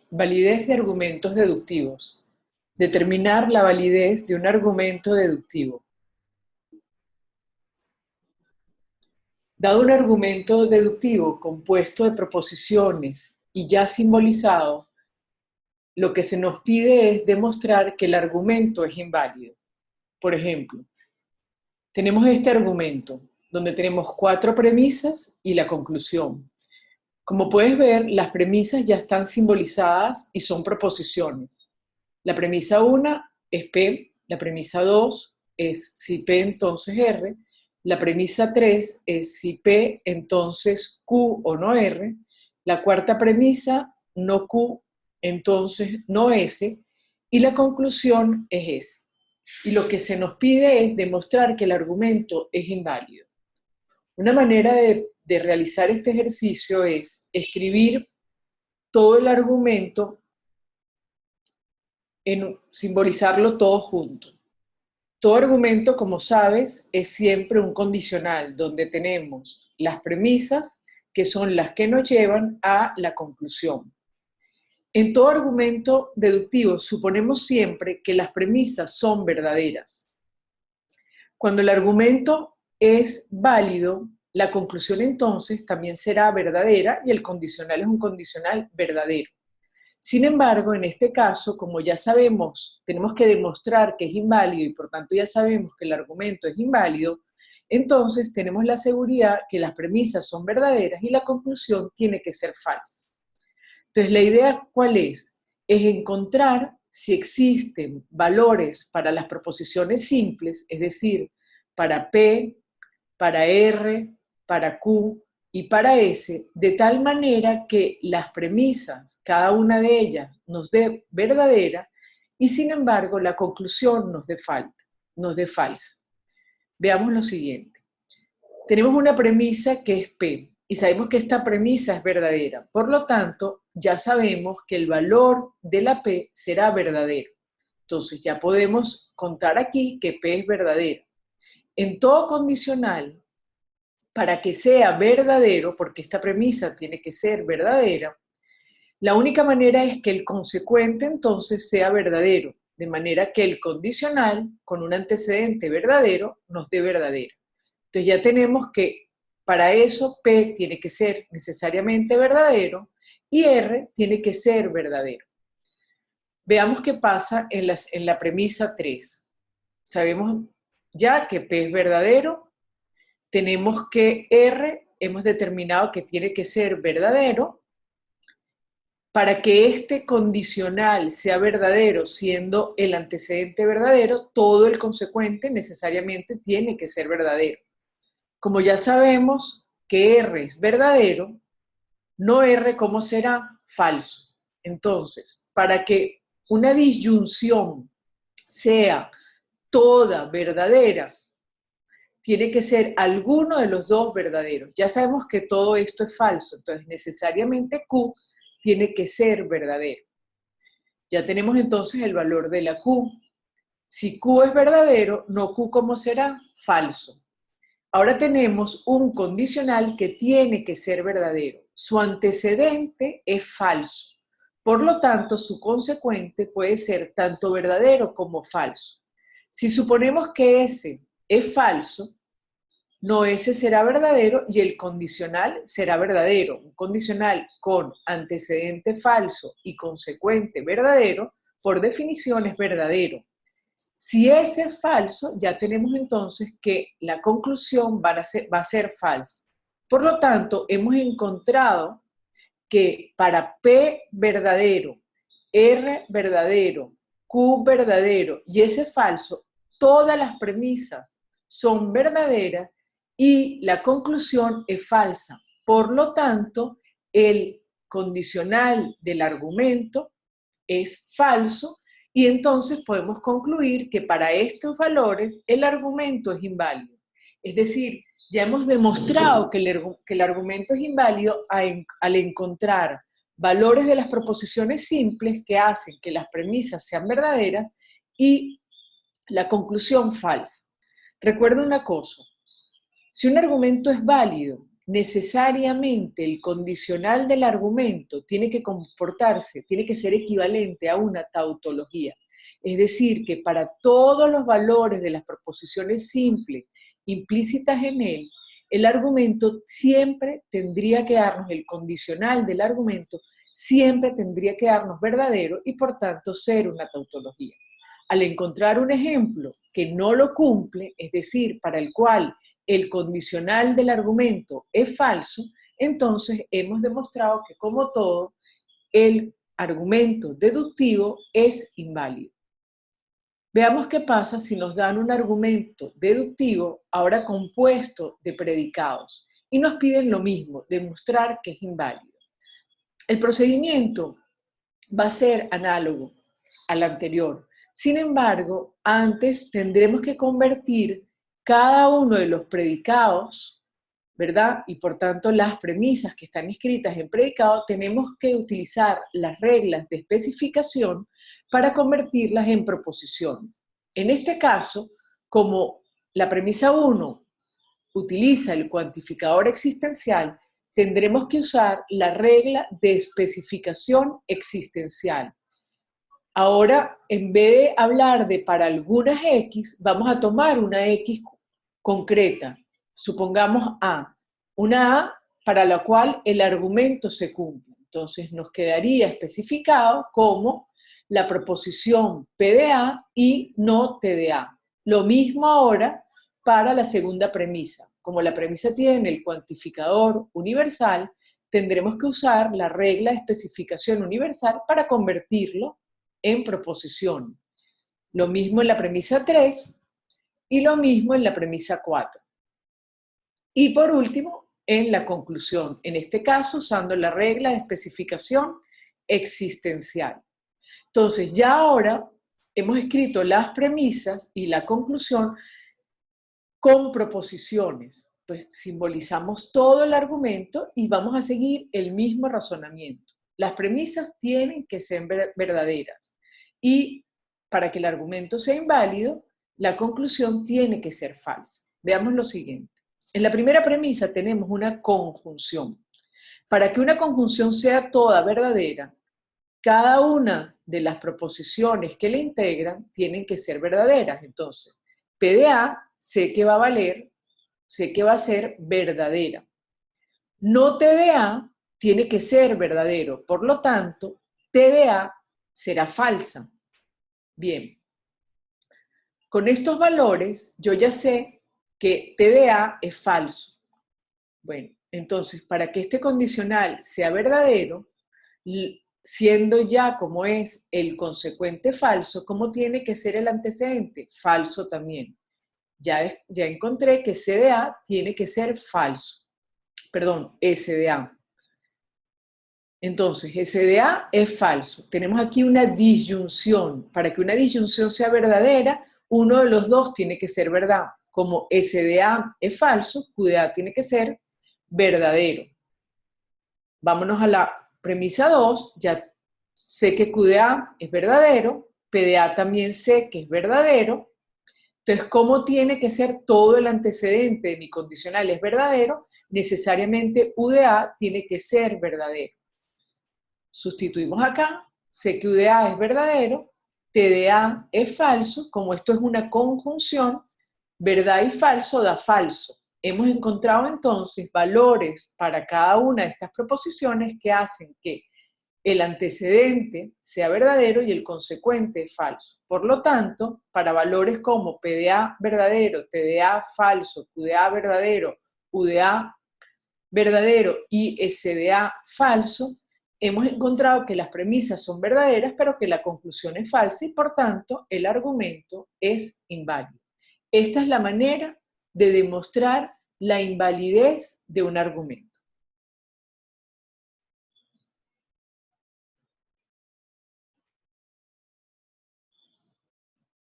Validez de argumentos deductivos. Determinar la validez de un argumento deductivo. Dado un argumento deductivo compuesto de proposiciones y ya simbolizado, lo que se nos pide es demostrar que el argumento es inválido. Por ejemplo, tenemos este argumento, donde tenemos 4 premisas y la conclusión. Como puedes ver, las premisas ya están simbolizadas y son proposiciones. La premisa 1 es P, la premisa 2 es si P entonces R, la premisa 3 es si P entonces Q o no R, la cuarta premisa no Q entonces no S, y la conclusión es S. Y lo que se nos pide es demostrar que el argumento es inválido. Una manera de realizar este ejercicio es escribir todo el argumento, simbolizarlo todo junto. Todo argumento, como sabes, es siempre un condicional, donde tenemos las premisas, que son las que nos llevan a la conclusión. En todo argumento deductivo suponemos siempre que las premisas son verdaderas. Cuando el argumento es válido, la conclusión entonces también será verdadera y el condicional es un condicional verdadero. Sin embargo, en este caso, como ya sabemos, tenemos que demostrar que es inválido y por tanto ya sabemos que el argumento es inválido, entonces tenemos la seguridad que las premisas son verdaderas y la conclusión tiene que ser falsa. Entonces, la idea, ¿cuál es? Es encontrar si existen valores para las proposiciones simples, es decir, para P, para R, para Q y para S, de tal manera que las premisas, cada una de ellas, nos dé verdadera y sin embargo la conclusión nos dé falsa. Veamos lo siguiente. Tenemos una premisa que es P y sabemos que esta premisa es verdadera. Por lo tanto, ya sabemos que el valor de la P será verdadero. Entonces ya podemos contar aquí que P es verdadera. En todo condicional, para que sea verdadero, porque esta premisa tiene que ser verdadera, la única manera es que el consecuente entonces sea verdadero, de manera que el condicional con un antecedente verdadero nos dé verdadero. Entonces ya tenemos que para eso P tiene que ser necesariamente verdadero y R tiene que ser verdadero. Veamos qué pasa en la premisa 3. Sabemos ya que P es verdadero, tenemos que R hemos determinado que tiene que ser verdadero. Para que este condicional sea verdadero, siendo el antecedente verdadero, todo el consecuente necesariamente tiene que ser verdadero. Como ya sabemos que R es verdadero, no R, ¿cómo será? Falso. Entonces, para que una disyunción sea toda verdadera, tiene que ser alguno de los dos verdaderos. Ya sabemos que todo esto es falso, entonces necesariamente Q tiene que ser verdadero. Ya tenemos entonces el valor de la Q. Si Q es verdadero, no Q, ¿cómo será? Falso. Ahora tenemos un condicional que tiene que ser verdadero. Su antecedente es falso. Por lo tanto, su consecuente puede ser tanto verdadero como falso. Si suponemos que S es falso, no S será verdadero y el condicional será verdadero. Un condicional con antecedente falso y consecuente verdadero, por definición es verdadero. Si S es falso, ya tenemos entonces que la conclusión va a ser falsa. Por lo tanto, hemos encontrado que para P verdadero, R verdadero, Q verdadero y S falso, todas las premisas son verdaderas y la conclusión es falsa. Por lo tanto, el condicional del argumento es falso y entonces podemos concluir que para estos valores el argumento es inválido. Es decir, ya hemos demostrado que el argumento es inválido al encontrar valores de las proposiciones simples que hacen que las premisas sean verdaderas y la conclusión falsa. Recuerda una cosa, si un argumento es válido necesariamente el condicional del argumento tiene que comportarse, tiene que ser equivalente a una tautología. Es decir, que para todos los valores de las proposiciones simples implícitas en él, el argumento siempre tendría que darnos, el condicional del argumento siempre tendría que darnos verdadero y por tanto ser una tautología. Al encontrar un ejemplo que no lo cumple, es decir, para el cual el condicional del argumento es falso, entonces hemos demostrado que, como todo, el argumento deductivo es inválido. Veamos qué pasa si nos dan un argumento deductivo, ahora compuesto de predicados, y nos piden lo mismo, demostrar que es inválido. El procedimiento va a ser análogo al anterior. Sin embargo, antes tendremos que convertir cada uno de los predicados, ¿verdad? Y por tanto las premisas que están escritas en predicado, tenemos que utilizar las reglas de especificación para convertirlas en proposiciones. En este caso, como la premisa 1 utiliza el cuantificador existencial, tendremos que usar la regla de especificación existencial. Ahora, en vez de hablar de para algunas X, vamos a tomar una X concreta. Supongamos A. Una A para la cual el argumento se cumple. Entonces, nos quedaría especificado como la proposición P de A y no T de A. Lo mismo ahora para la segunda premisa. Como la premisa tiene el cuantificador universal, tendremos que usar la regla de especificación universal para convertirlo en proposición. Lo mismo en la premisa 3 y lo mismo en la premisa 4. Y por último, en la conclusión, en este caso usando la regla de especificación existencial. Entonces, ya ahora hemos escrito las premisas y la conclusión con proposiciones. Pues simbolizamos todo el argumento y vamos a seguir el mismo razonamiento. Las premisas tienen que ser verdaderas y para que el argumento sea inválido, la conclusión tiene que ser falsa. Veamos lo siguiente. En la primera premisa tenemos una conjunción. Para que una conjunción sea toda verdadera, cada una de las proposiciones que la integran tienen que ser verdaderas. Entonces, P de A sé que va a valer, sé que va a ser verdadera. No T de A tiene que ser verdadero, por lo tanto, T de A será falsa. Bien, con estos valores yo ya sé que T de A es falso. Bueno, entonces, para que este condicional sea verdadero, siendo ya como es el consecuente falso, ¿cómo tiene que ser el antecedente? Falso también. Ya encontré que C de A tiene que ser falso. Perdón, S de A. Entonces, S de A es falso. Tenemos aquí una disyunción. Para que una disyunción sea verdadera, uno de los dos tiene que ser verdad. Como S de A es falso, Q de A tiene que ser verdadero. Vámonos a la premisa 2. Ya sé que Q de A es verdadero, P de A también sé que es verdadero. Entonces, ¿cómo tiene que ser todo el antecedente de mi condicional es verdadero? Necesariamente U de A tiene que ser verdadero. Sustituimos acá, sé que U de A es verdadero, T de A es falso, como esto es una conjunción, verdad y falso da falso. Hemos encontrado entonces valores para cada una de estas proposiciones que hacen que el antecedente sea verdadero y el consecuente falso. Por lo tanto, para valores como P de A verdadero, T de A falso, Q de A verdadero, U de A verdadero y S de A falso, hemos encontrado que las premisas son verdaderas, pero que la conclusión es falsa y por tanto el argumento es inválido. Esta es la manera de demostrar la invalidez de un argumento.